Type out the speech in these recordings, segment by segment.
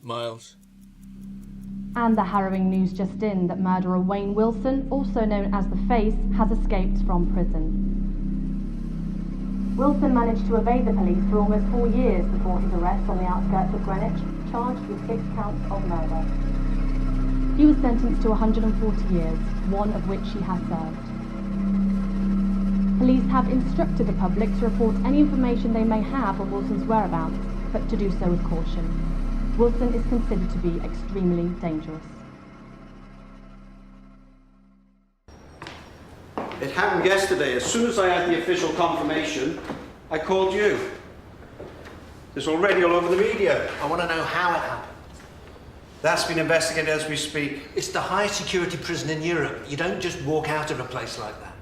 Myles. And the harrowing news just in that murderer Wayne Wilson, also known as the Face, has escaped from prison. Wilson managed to evade the police for almost 4 years before his arrest on the outskirts of Greenwich, charged with 6 counts of murder. He was sentenced to 140 years, one of which he has served. Police have instructed the public to report any information they may have on Wilson's whereabouts, but to do so with caution. Wilson is considered to be extremely dangerous. It happened yesterday. As soon as I had the official confirmation, I called you. It's already all over the media. I want to know how it happened. That's been investigated as we speak. It's the highest security prison in Europe. You don't just walk out of a place like that.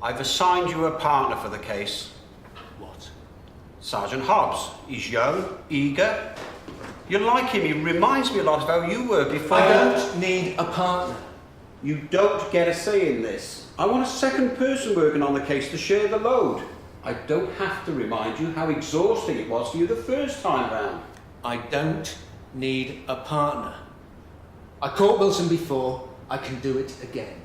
I've assigned you a partner for the case. What? Sergeant Hobbs. He's young, eager. You like him. He reminds me a lot of how you were before. I don't need a partner. You don't get a say in this. I want a second person working on the case to share the load. I don't have to remind you how exhausting it was for you the first time round. I don't need a partner. I caught Wilson before. I can do it again.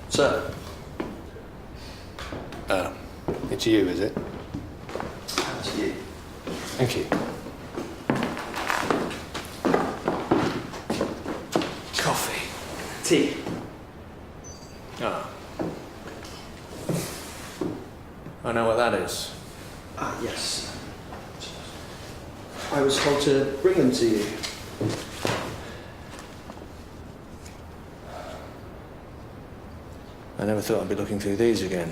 Sir. It's you, is it? That's you. Thank you. Coffee. Tea. Ah. I know what that is. Ah, yes. I was told to bring them to you. I never thought I'd be looking through these again.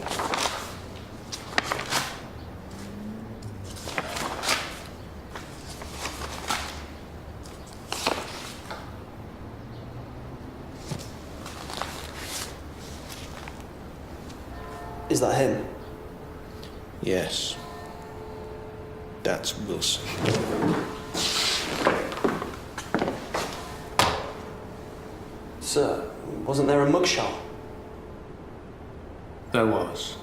Is that him? Yes. That's Wilson. Sir, wasn't there a mugshot? There was.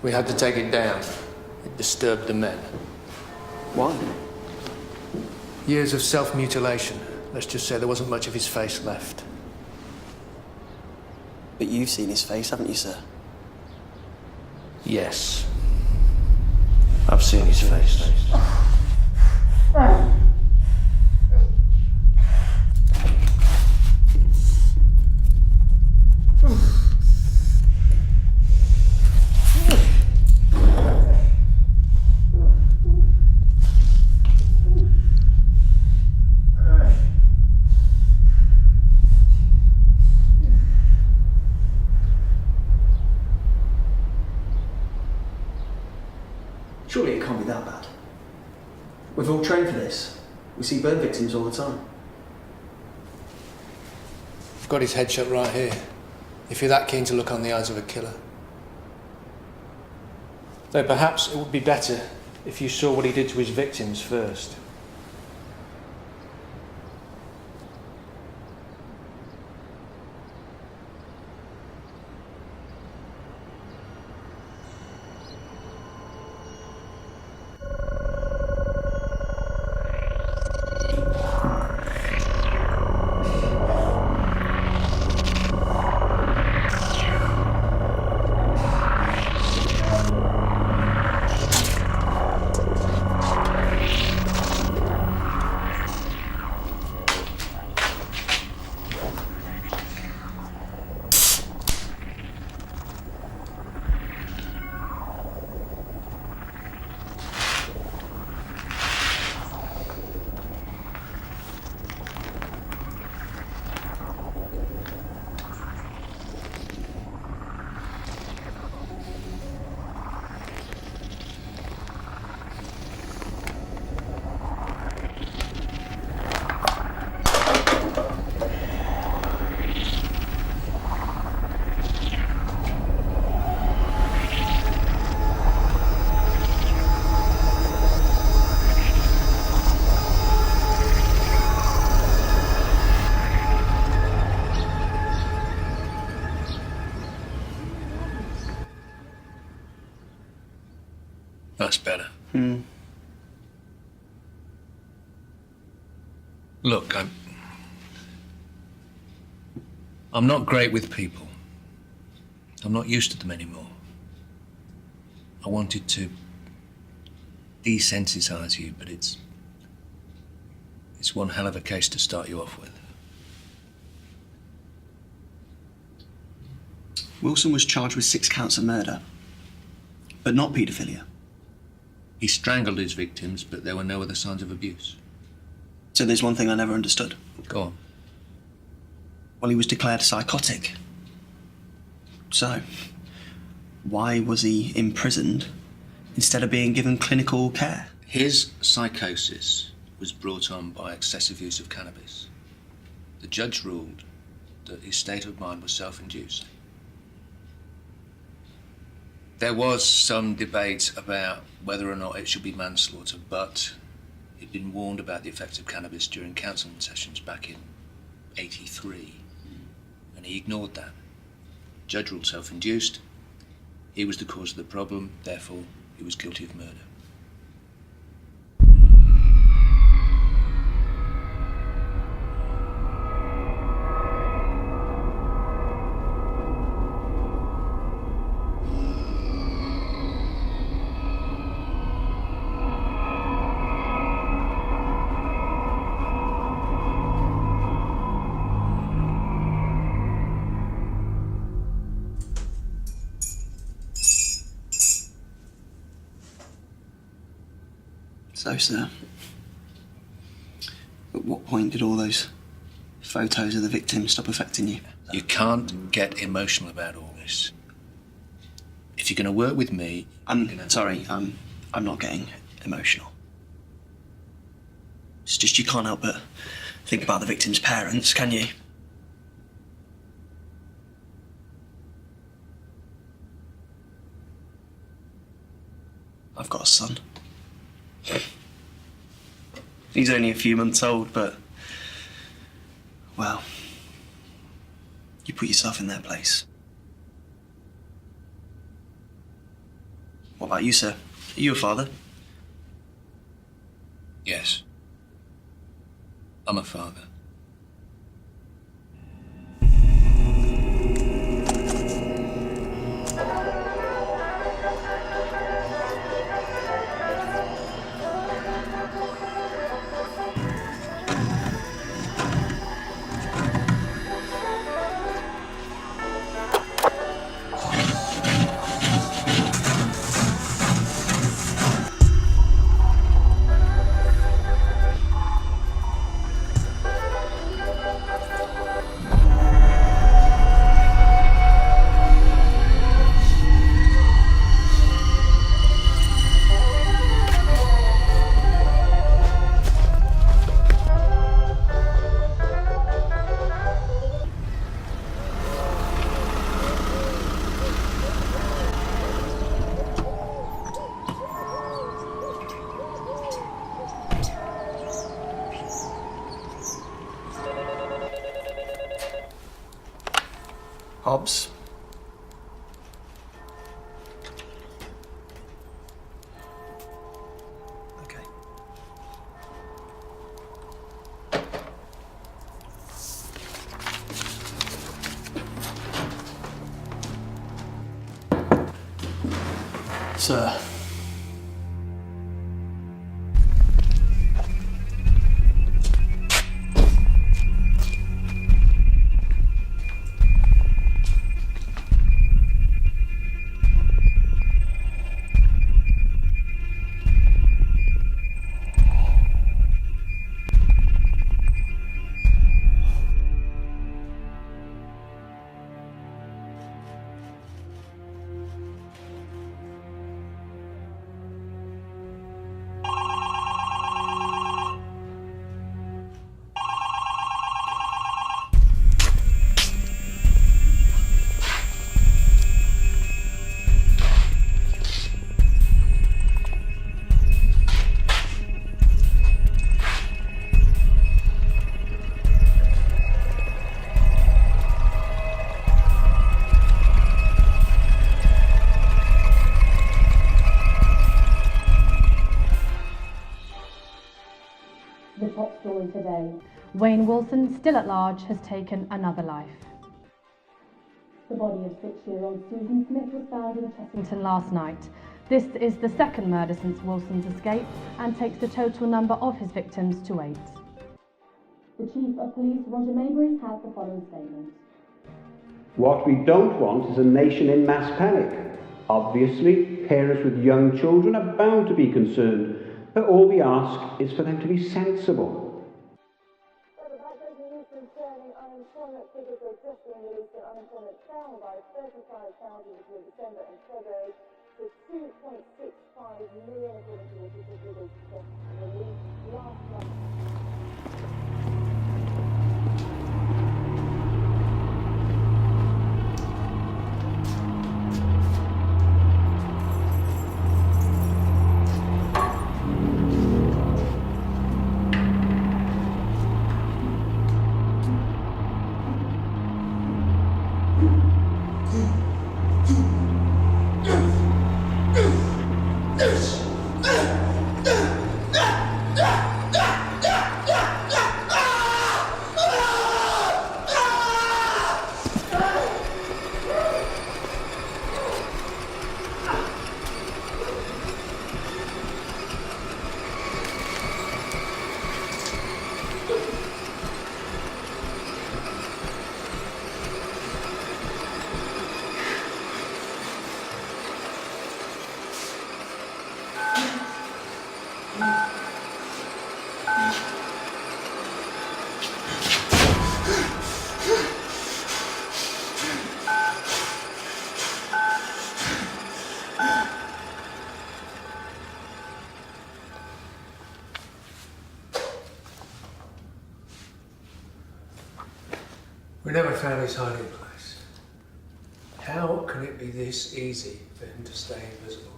We had to take it down. It disturbed the men. Why? Years of self-mutilation. Let's just say there wasn't much of his face left. But you've seen his face, haven't you, sir? Yes. I've seen his face. Surely it can't be that bad. We've all trained for this. We see burn victims all the time. I've got his headshot right here. If you're that keen to look on the eyes of a killer. Though perhaps it would be better if you saw what he did to his victims first. Look, I'm not great with people. I'm not used to them anymore. I wanted to desensitise you, but it's one hell of a case to start you off with. Wilson was charged with 6 counts of murder, but not paedophilia. He strangled his victims, but there were no other signs of abuse. So there's one thing I never understood. Go on. Well, he was declared psychotic. So, why was he imprisoned instead of being given clinical care? His psychosis was brought on by excessive use of cannabis. The judge ruled that his state of mind was self-induced. There was some debate about whether or not it should be manslaughter, but he'd been warned about the effects of cannabis during counselling sessions back in '83, and he ignored that. Judge ruled self-induced. He was the cause of the problem, therefore he was guilty of murder. So, sir, at what point did all those photos of the victims stop affecting you? You can't get emotional about all this. If you're going to work with me... Sorry, I'm not getting emotional. It's just you can't help but think about the victims' parents, can you? I've got a son. He's only a few months old, but, well, you put yourself in their place. What about you, sir? Are you a father? Yes. I'm a father. Hobbs. Okay. Sir. The top story today. Wayne Wilson, still at large, has taken another life. The body of 6-year-old Susan Smith was found in Chessington last night. This is the second murder since Wilson's escape and takes the total number of his victims to 8. The Chief of Police, Roger Maybury, has the following statement. What we don't want is a nation in mass panic. Obviously, parents with young children are bound to be concerned, but all we ask is for them to be sensible. Concerning unemployment figures are just being released, and unemployment fell by 35,000 between December and February to 2.65 million, according to official figures just released last month. We never found his hiding place. How can it be this easy for him to stay invisible?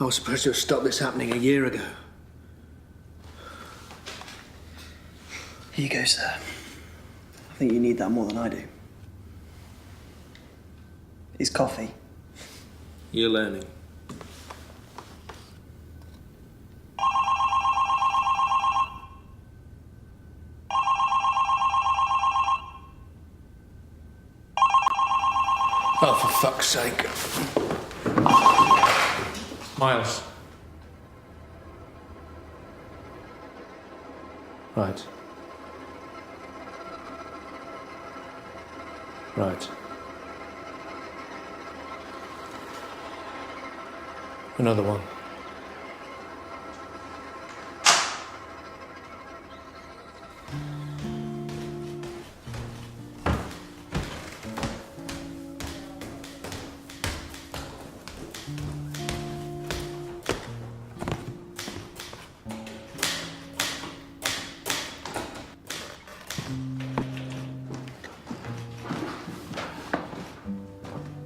I was supposed to have stopped this happening a year ago. Here you go, sir. I think you need that more than I do. Is coffee? You're learning. Oh, for fuck's sake. Myles. Right. Right. Another one.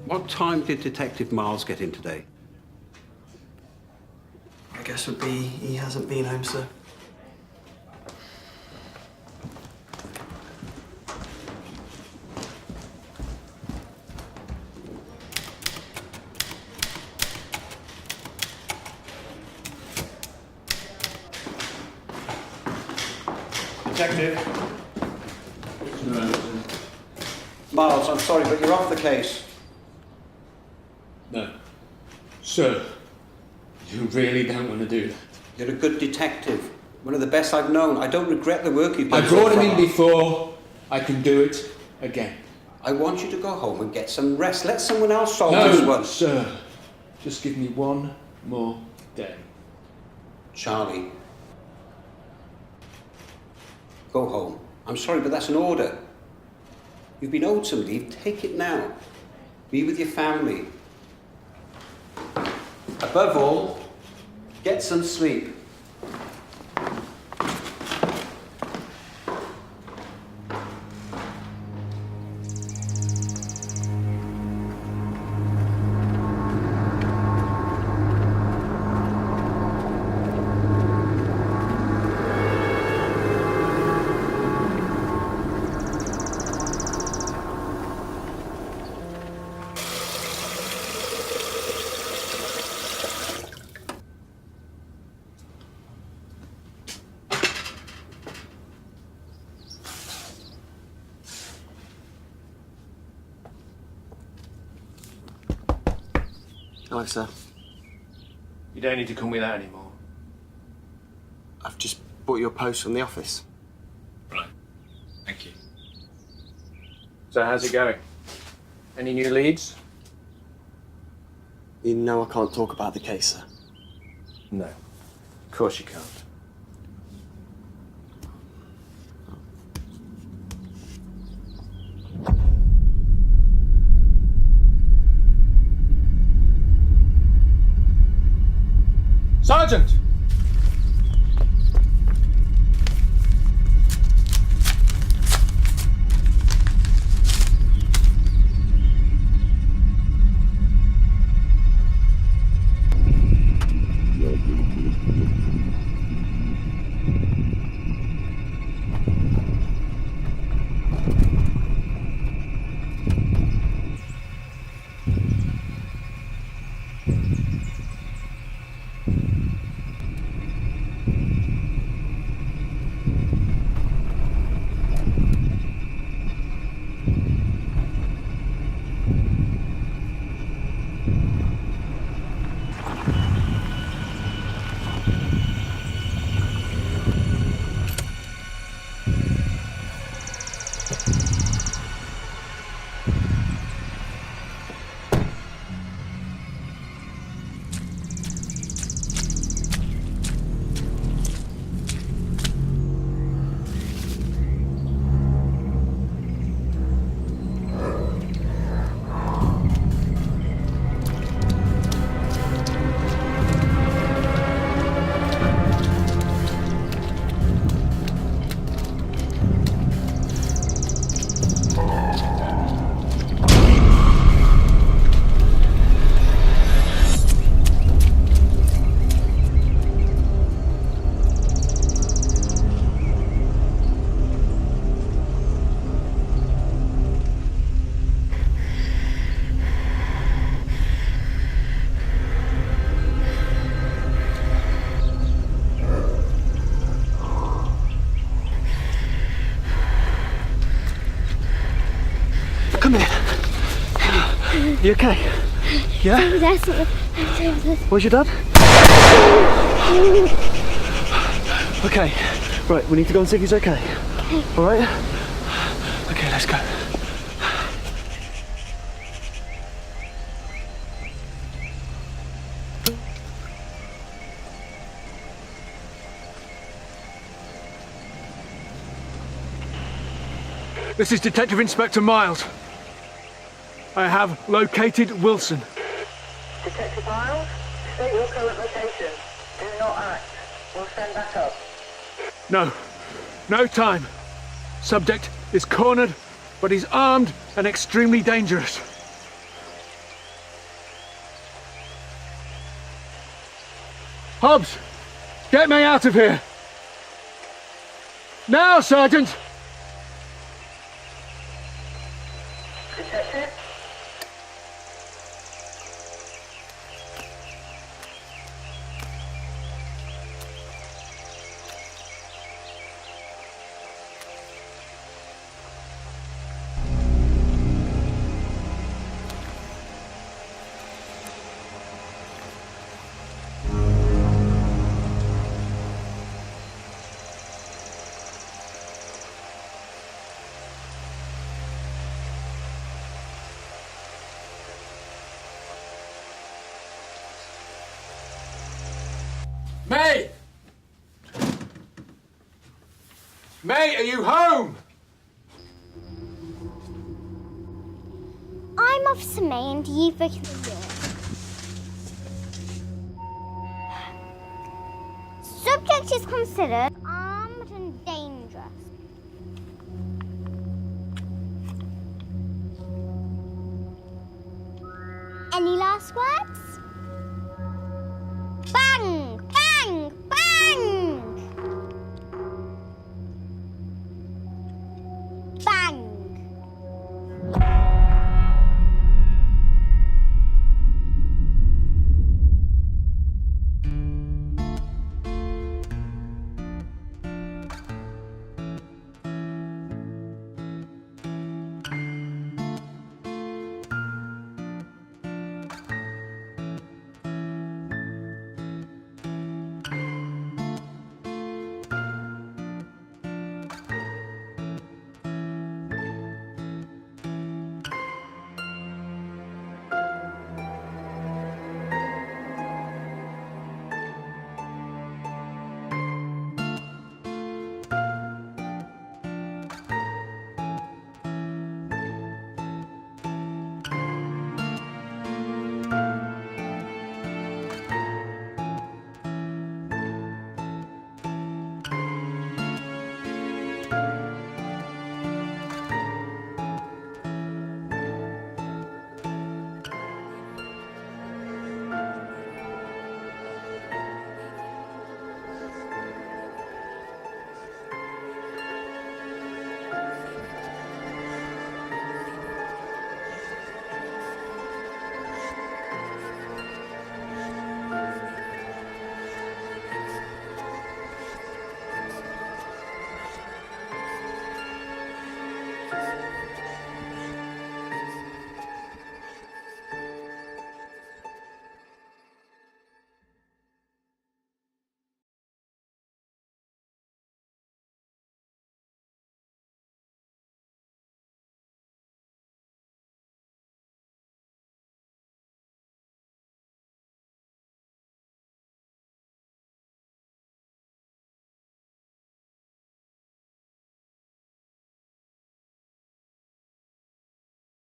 What time did Detective Myles get in today? I guess would be he hasn't been home, sir. Detective. Myles, I'm sorry, but you're off the case. No. Sir, you really don't want to do that. You're a good detective. One of the best I've known. I don't regret the work you've done. I brought him in before. I can do it again. I want you to go home and get some rest. Let someone else solve this one. No, sir. Just give me one more day. Charlie. Go home. I'm sorry, but that's an order. You've been owed some leave. Take it now. Be with your family. Above all, get some sleep. Hello, sir. You don't need to call me that anymore. I've just bought your post from the office. Right. Thank you. So how's it going? Any new leads? You know I can't talk about the case, sir. No. Of course you can't. Sergeant! Come here. You okay? Yeah? Where's your dad? Okay. Right, we need to go and see if he's okay. All right? Okay, let's go. This is Detective Inspector Myles. I have located Wilson. Detective Myles, state your current location. Do not act. We'll send back up. No. No time. Subject is cornered, but he's armed and extremely dangerous. Hobbs! Get me out of here! Now, Sergeant! Detective? May! May, are you home? I'm Officer May and you've broken the law. Subject is considered armed and dangerous. Any last words?